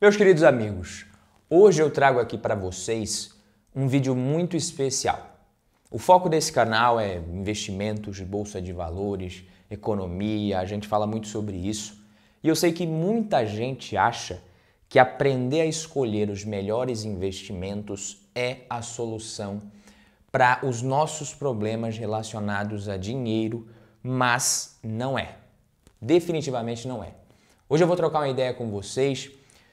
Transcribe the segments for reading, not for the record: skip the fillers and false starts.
Meus queridos amigos, hoje eu trago aqui para vocês um vídeo muito especial. O foco desse canal é investimentos, bolsa de valores, economia, a gente fala muito sobre isso. E eu sei que muita gente acha que aprender a escolher os melhores investimentos é a solução para os nossos problemas relacionados a dinheiro, mas não é. Definitivamente não é. Hoje eu vou trocar uma ideia com vocês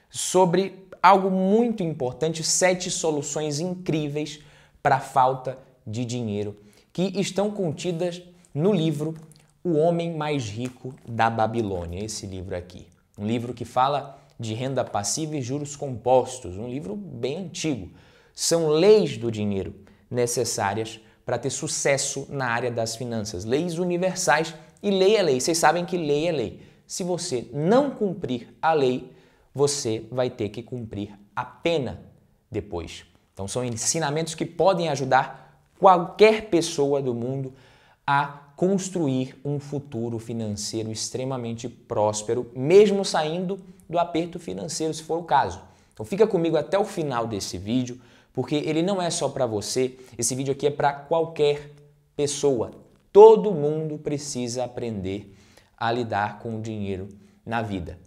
sobre algo muito importante, 7 soluções incríveis para a falta de dinheiro, que estão contidas no livro O Homem Mais Rico da Babilônia, esse livro aqui. Um livro que fala de renda passiva e juros compostos, um livro bem antigo. São leis do dinheiro necessárias para ter sucesso na área das finanças, leis universais, e lei é lei. Vocês sabem que lei é lei. Se você não cumprir a lei, você vai ter que cumprir a pena depois. Então são ensinamentos que podem ajudar qualquer pessoa do mundo a construir um futuro financeiro extremamente próspero, mesmo saindo do aperto financeiro, se for o caso. Então fica comigo até o final desse vídeo, porque ele não é só para você, esse vídeo aqui é para qualquer pessoa. Todo mundo precisa aprender a lidar com o dinheiro na vida.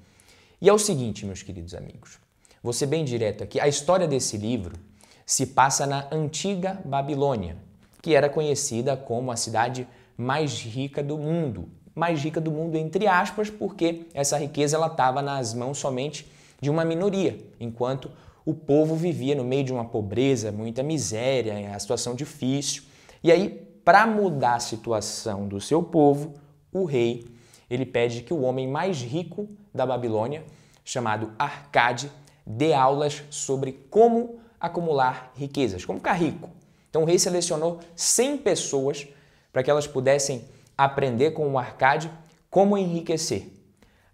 E é o seguinte, meus queridos amigos, vou ser bem direto aqui, a história desse livro se passa na antiga Babilônia, que era conhecida como a cidade mais rica do mundo. Mais rica do mundo entre aspas, porque essa riqueza estava nas mãos somente de uma minoria, enquanto o povo vivia no meio de uma pobreza, muita miséria, a situação difícil. E aí, para mudar a situação do seu povo, o rei ele pede que o homem mais rico da Babilônia, chamado Arcade, dê aulas sobre como acumular riquezas, como ficar rico. Então o rei selecionou 100 pessoas para que elas pudessem aprender com o Arcade como enriquecer.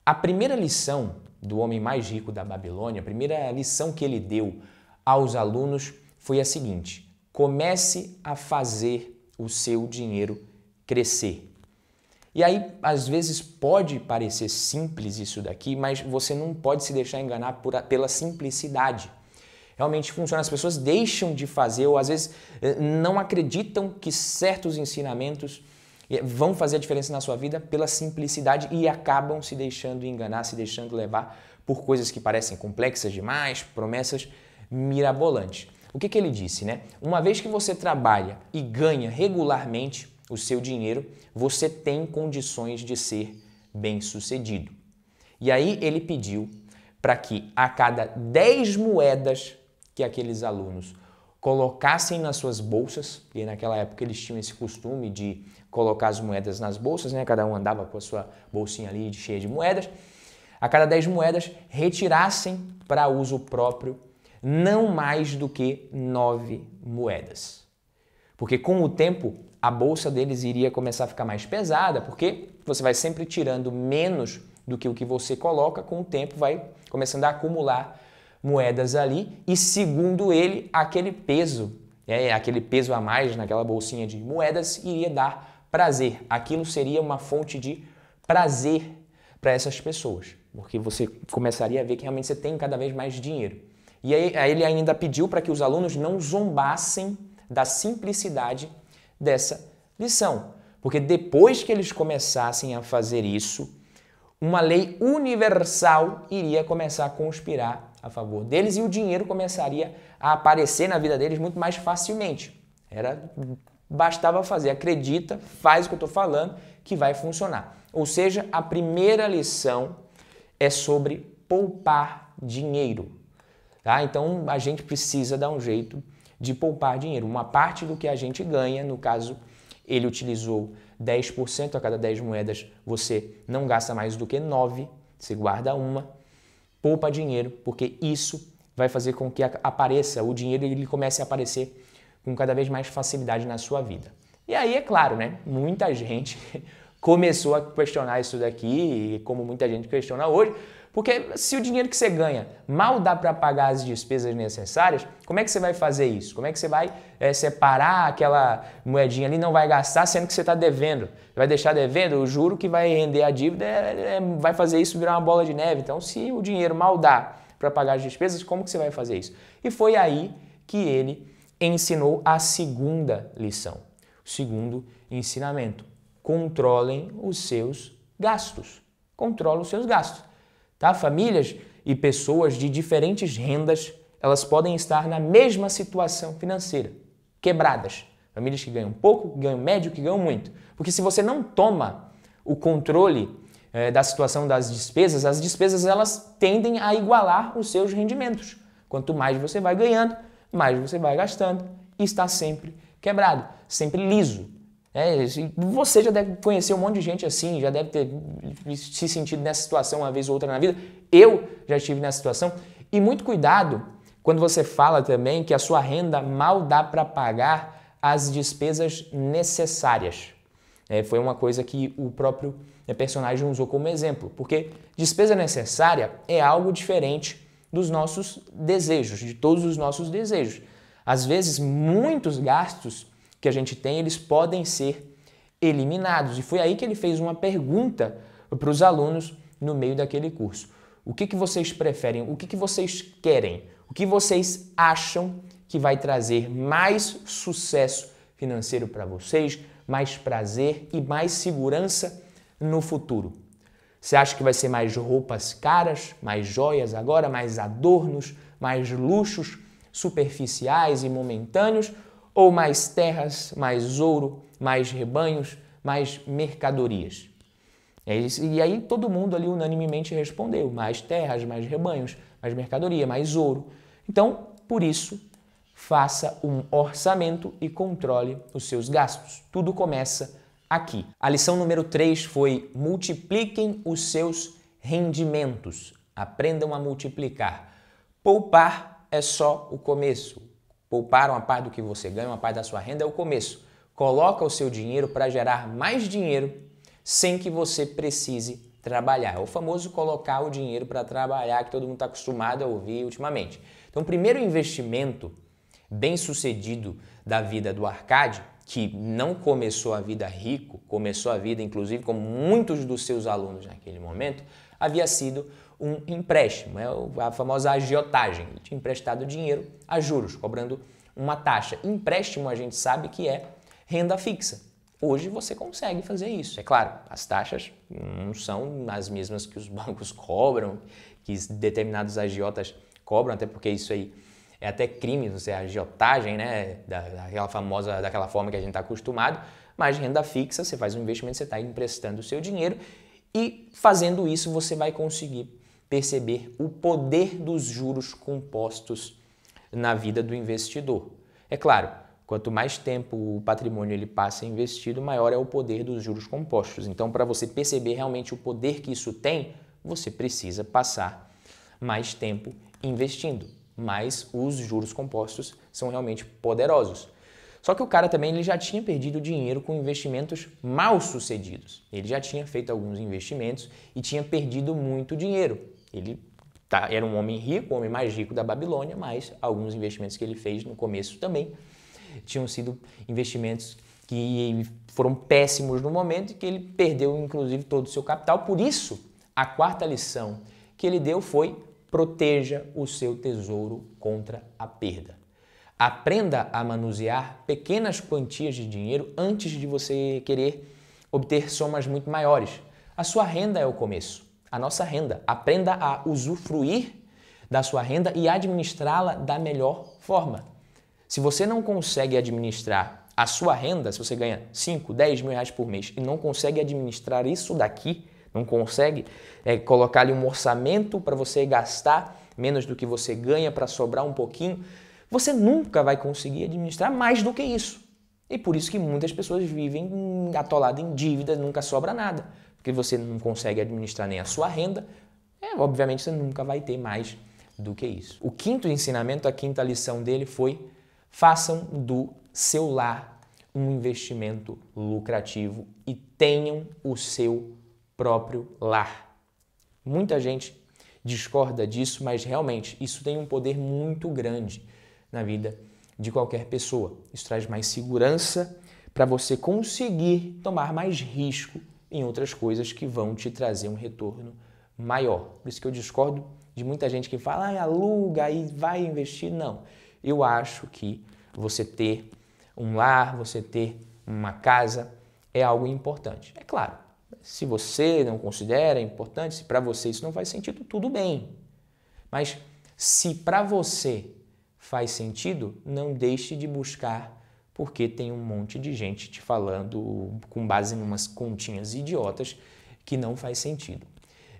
A primeira lição do homem mais rico da Babilônia, a primeira lição que ele deu aos alunos foi a seguinte: comece a fazer o seu dinheiro crescer. E aí, às vezes, pode parecer simples isso daqui, mas você não pode se deixar enganar pela simplicidade. Realmente funciona, as pessoas deixam de fazer ou às vezes não acreditam que certos ensinamentos vão fazer a diferença na sua vida pela simplicidade e acabam se deixando enganar, se deixando levar por coisas que parecem complexas demais, promessas mirabolantes. O que ele disse, né? Uma vez que você trabalha e ganha regularmente o seu dinheiro, você tem condições de ser bem-sucedido. E aí ele pediu para que a cada 10 moedas que aqueles alunos colocassem nas suas bolsas, e naquela época eles tinham esse costume de colocar as moedas nas bolsas, né? Cada um andava com a sua bolsinha ali cheia de moedas, a cada 10 moedas retirassem para uso próprio não mais do que 9 moedas. Porque com o tempo a bolsa deles iria começar a ficar mais pesada, porque você vai sempre tirando menos do que o que você coloca, com o tempo vai começando a acumular moedas ali e, segundo ele, aquele peso a mais naquela bolsinha de moedas iria dar prazer. Aquilo seria uma fonte de prazer para essas pessoas, porque você começaria a ver que realmente você tem cada vez mais dinheiro. E aí ele ainda pediu para que os alunos não zombassem da simplicidade dessa lição, porque depois que eles começassem a fazer isso, uma lei universal iria começar a conspirar a favor deles e o dinheiro começaria a aparecer na vida deles muito mais facilmente. Bastava fazer, acredita, faz o que eu estou falando que vai funcionar. Ou seja, a primeira lição é sobre poupar dinheiro. Tá? Então a gente precisa dar um jeito de poupar dinheiro. Uma parte do que a gente ganha, no caso, ele utilizou 10%, a cada 10 moedas você não gasta mais do que 9, você guarda uma, poupa dinheiro, porque isso vai fazer com que apareça, o dinheiro ele comece a aparecer com cada vez mais facilidade na sua vida. E aí, é claro, né? Muita gente começou a questionar isso daqui, como muita gente questiona hoje, porque se o dinheiro que você ganha mal dá para pagar as despesas necessárias, como é que você vai fazer isso? Como é que você vai separar aquela moedinha ali e não vai gastar, sendo que você está devendo? Vai deixar devendo? O juro que vai render a dívida vai fazer isso virar uma bola de neve. Então, se o dinheiro mal dá para pagar as despesas, como que você vai fazer isso? E foi aí que ele ensinou a segunda lição, o segundo ensinamento. Controlem os seus gastos. Controlem os seus gastos. Tá? Famílias e pessoas de diferentes rendas, elas podem estar na mesma situação financeira, quebradas. Famílias que ganham pouco, que ganham médio, que ganham muito. Porque se você não toma o controle da situação das despesas, as despesas elas tendem a igualar os seus rendimentos. Quanto mais você vai ganhando, mais você vai gastando e está sempre quebrado, sempre liso. Você já deve conhecer um monte de gente assim, já deve ter se sentido nessa situação uma vez ou outra na vida. Eu já estive nessa situação. E muito cuidado quando você fala também que a sua renda mal dá para pagar as despesas necessárias. Foi uma coisa que o próprio personagem usou como exemplo, porque despesa necessária é algo diferente dos nossos desejos, de todos os nossos desejos. Às vezes, muitos gastos que a gente tem, eles podem ser eliminados. E foi aí que ele fez uma pergunta para os alunos no meio daquele curso. O que vocês preferem? O que vocês querem? O que vocês acham que vai trazer mais sucesso financeiro para vocês, mais prazer e mais segurança no futuro? Você acha que vai ser mais roupas caras, mais joias agora, mais adornos, mais luxos superficiais e momentâneos, ou mais terras, mais ouro, mais rebanhos, mais mercadorias? E aí todo mundo ali unanimemente respondeu, mais terras, mais rebanhos, mais mercadoria, mais ouro. Então, por isso, faça um orçamento e controle os seus gastos. Tudo começa aqui. A lição número 3 foi: multipliquem os seus rendimentos. Aprendam a multiplicar. Poupar é só o começo. Poupar uma parte do que você ganha, uma parte da sua renda é o começo. Coloca o seu dinheiro para gerar mais dinheiro sem que você precise trabalhar. É o famoso colocar o dinheiro para trabalhar que todo mundo está acostumado a ouvir ultimamente. Então, o primeiro investimento bem-sucedido da vida do Arcade, que não começou a vida rico, começou a vida, inclusive, como muitos dos seus alunos naquele momento, havia sido um empréstimo, a famosa agiotagem. Ele tinha emprestado dinheiro a juros, cobrando uma taxa. Empréstimo, a gente sabe que é renda fixa. Hoje você consegue fazer isso. É claro, as taxas não são as mesmas que os bancos cobram, que determinados agiotas cobram, até porque isso aí é até crime, você é agiotagem, né? Daquela forma que a gente está acostumado, mas renda fixa, você faz um investimento, você está emprestando o seu dinheiro e fazendo isso você vai conseguir perceber o poder dos juros compostos na vida do investidor. É claro, quanto mais tempo o patrimônio ele passa investido, maior é o poder dos juros compostos. Então, para você perceber realmente o poder que isso tem, você precisa passar mais tempo investindo. Mas os juros compostos são realmente poderosos. Só que o cara também ele já tinha perdido dinheiro com investimentos mal sucedidos. Ele já tinha feito alguns investimentos e tinha perdido muito dinheiro. Ele era um homem rico, o homem mais rico da Babilônia, mas alguns investimentos que ele fez no começo também tinham sido investimentos que foram péssimos no momento e que ele perdeu, inclusive, todo o seu capital. Por isso, a quarta lição que ele deu foi: proteja o seu tesouro contra a perda. Aprenda a manusear pequenas quantias de dinheiro antes de você querer obter somas muito maiores. A sua renda é o começo, a nossa renda. Aprenda a usufruir da sua renda e administrá-la da melhor forma. Se você não consegue administrar a sua renda, se você ganha 5, 10 mil reais por mês e não consegue administrar isso daqui, não consegue colocar ali um orçamento para você gastar menos do que você ganha para sobrar um pouquinho, você nunca vai conseguir administrar mais do que isso. E por isso que muitas pessoas vivem atoladas em dívidas, nunca sobra nada. Porque você não consegue administrar nem a sua renda, obviamente você nunca vai ter mais do que isso. O quinto ensinamento, a quinta lição dele foi: façam do seu lar um investimento lucrativo e tenham o seu próprio lar. Muita gente discorda disso, mas realmente isso tem um poder muito grande na vida de qualquer pessoa. Isso traz mais segurança para você conseguir tomar mais risco em outras coisas que vão te trazer um retorno maior. Por isso que eu discordo de muita gente que fala, aluga e vai investir. Não, eu acho que você ter um lar, você ter uma casa é algo importante. É claro, se você não considera importante, se para você isso não faz sentido, tudo bem. Mas se para você faz sentido, não deixe de buscar, porque tem um monte de gente te falando com base em umas continhas idiotas que não faz sentido.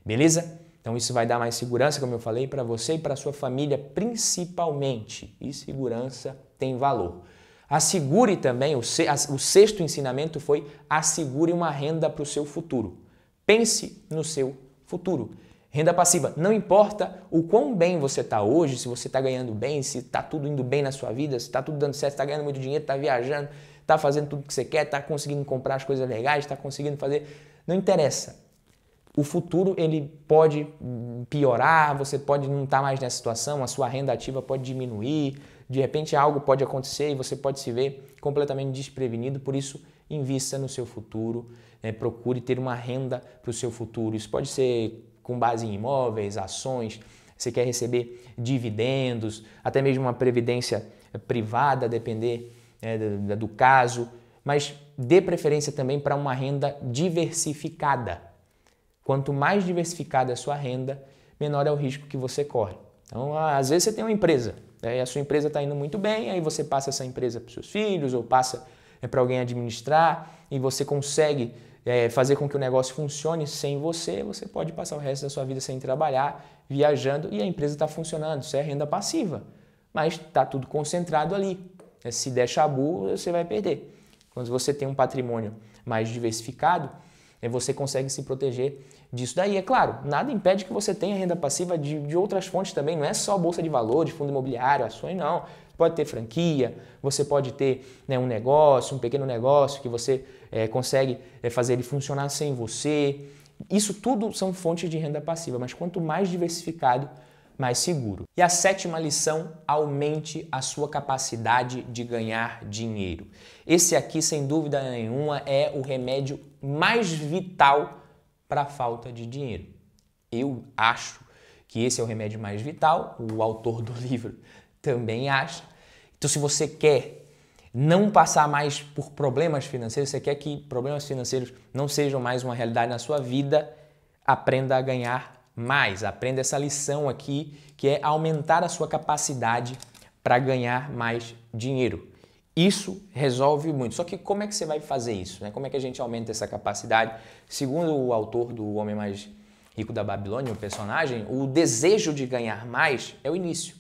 Beleza? Então isso vai dar mais segurança, como eu falei, para você e para sua família principalmente. E segurança tem valor. Assegure também, o sexto ensinamento foi assegure uma renda para o seu futuro. Pense no seu futuro. Renda passiva, não importa o quão bem você está hoje, se você está ganhando bem, se está tudo indo bem na sua vida, se está tudo dando certo, está ganhando muito dinheiro, está viajando, está fazendo tudo que você quer, está conseguindo comprar as coisas legais, está conseguindo fazer... Não interessa. O futuro ele pode piorar, você pode não estar mais nessa situação, a sua renda ativa pode diminuir, de repente algo pode acontecer e você pode se ver completamente desprevenido, por isso invista no seu futuro, procure ter uma renda para o seu futuro. Isso pode ser com base em imóveis, ações, você quer receber dividendos, até mesmo uma previdência privada, depender do caso, mas dê preferência também para uma renda diversificada. Quanto mais diversificada é a sua renda, menor é o risco que você corre. Então, às vezes você tem uma empresa, e a sua empresa está indo muito bem, aí você passa essa empresa para os seus filhos ou passa para alguém administrar e você consegue fazer com que o negócio funcione sem você, você pode passar o resto da sua vida sem trabalhar, viajando e a empresa está funcionando. Isso é renda passiva, mas está tudo concentrado ali. Se der chabu, você vai perder. Quando você tem um patrimônio mais diversificado, você consegue se proteger disso daí. É claro, nada impede que você tenha renda passiva de outras fontes também, não é só bolsa de valores, fundo imobiliário, ações, não. Pode ter franquia, você pode ter um negócio, um pequeno negócio que você consegue fazer ele funcionar sem você. Isso tudo são fontes de renda passiva, mas quanto mais diversificado, mais seguro. E a sétima lição, aumente a sua capacidade de ganhar dinheiro. Esse aqui, sem dúvida nenhuma, é o remédio mais vital para a falta de dinheiro. Eu acho que esse é o remédio mais vital, o autor do livro também acha. Então, se você quer não passar mais por problemas financeiros, você quer que problemas financeiros não sejam mais uma realidade na sua vida, aprenda a ganhar mais. Aprenda essa lição aqui, que é aumentar a sua capacidade para ganhar mais dinheiro. Isso resolve muito. Só que como é que você vai fazer isso? Como é que a gente aumenta essa capacidade? Segundo o autor do Homem Mais Rico da Babilônia, o personagem, o desejo de ganhar mais é o início.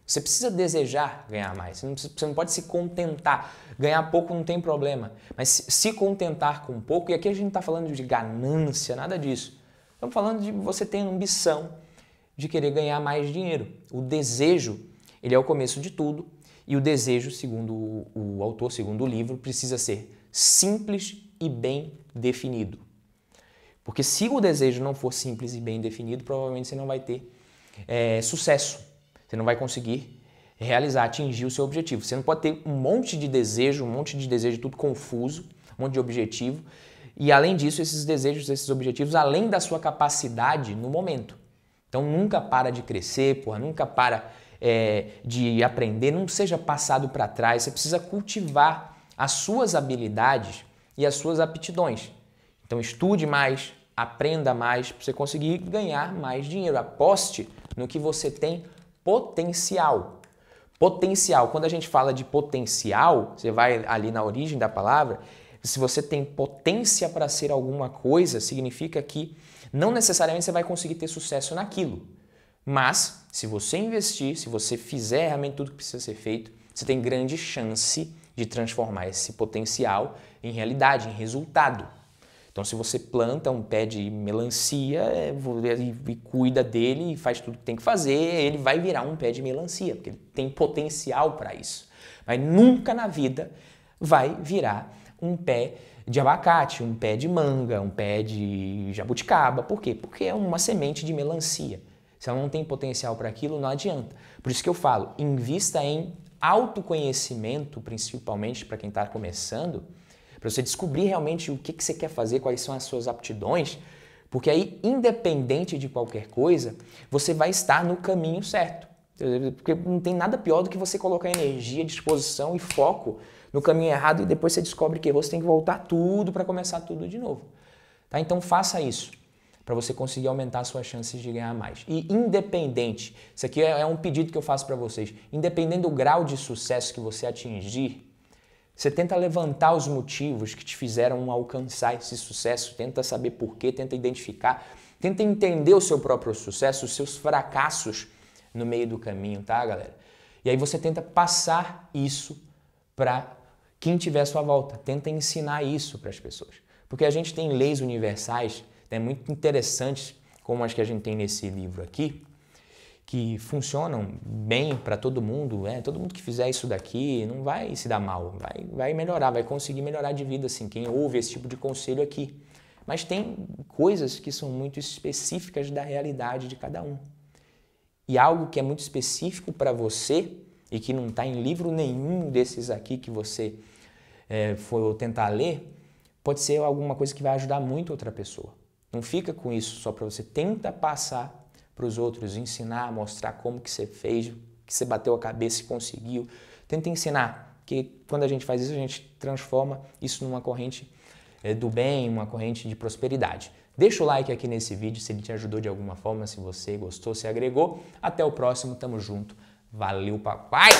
Você precisa desejar ganhar mais, você não pode se contentar. Ganhar pouco não tem problema, mas se contentar com pouco, e aqui a gente não está falando de ganância, nada disso. Estamos falando de você ter a ambição de querer ganhar mais dinheiro. O desejo, ele é o começo de tudo, e o desejo, segundo o autor, segundo o livro, precisa ser simples e bem definido. Porque se o desejo não for simples e bem definido, provavelmente você não vai ter sucesso. Você não vai conseguir realizar, atingir o seu objetivo. Você não pode ter um monte de desejo tudo confuso, um monte de objetivo. E além disso, esses desejos, esses objetivos, além da sua capacidade no momento. Então nunca para de crescer, nunca para de aprender, não seja passado para trás. Você precisa cultivar as suas habilidades e as suas aptidões. Então estude mais, aprenda mais para você conseguir ganhar mais dinheiro. Aposte no que você tem potencial. Potencial. Quando a gente fala de potencial, você vai ali na origem da palavra, se você tem potência para ser alguma coisa, significa que não necessariamente você vai conseguir ter sucesso naquilo. Mas, se você investir, se você fizer realmente tudo que precisa ser feito, você tem grande chance de transformar esse potencial em realidade, em resultado. Então, se você planta um pé de melancia e cuida dele e faz tudo que tem que fazer, ele vai virar um pé de melancia, porque ele tem potencial para isso. Mas nunca na vida vai virar um pé de abacate, um pé de manga, um pé de jabuticaba. Por quê? Porque é uma semente de melancia. Se ela não tem potencial para aquilo, não adianta. Por isso que eu falo, invista em autoconhecimento, principalmente para quem está começando, para você descobrir realmente o que você quer fazer, quais são as suas aptidões, Porque aí, independente de qualquer coisa, você vai estar no caminho certo. Porque não tem nada pior do que você colocar energia, disposição e foco no caminho errado e depois você descobre que errou, você tem que voltar tudo para começar tudo de novo. Tá? Então faça isso para você conseguir aumentar suas chances de ganhar mais. E independente, isso aqui é um pedido que eu faço para vocês, independente do grau de sucesso que você atingir, você tenta levantar os motivos que te fizeram alcançar esse sucesso, tenta saber por quê, tenta identificar, tenta entender o seu próprio sucesso, os seus fracassos no meio do caminho, tá, galera? E aí você tenta passar isso para quem tiver à sua volta, tenta ensinar isso para as pessoas. Porque a gente tem leis universais, né, muito interessantes, como as que a gente tem nesse livro aqui, que funcionam bem para todo mundo, todo mundo que fizer isso daqui não vai se dar mal, vai melhorar, vai conseguir melhorar de vida, assim, quem ouve esse tipo de conselho aqui. Mas tem coisas que são muito específicas da realidade de cada um. E algo que é muito específico para você e que não está em livro nenhum desses aqui que você for tentar ler, pode ser alguma coisa que vai ajudar muito outra pessoa. Não fica com isso só para você, tenta passar para os outros, ensinar, mostrar como que você fez, que você bateu a cabeça e conseguiu. Tenta ensinar, que quando a gente faz isso, a gente transforma isso numa corrente do bem, uma corrente de prosperidade. Deixa o like aqui nesse vídeo se ele te ajudou de alguma forma, se você gostou, se agregou. Até o próximo, tamo junto. Valeu, papai!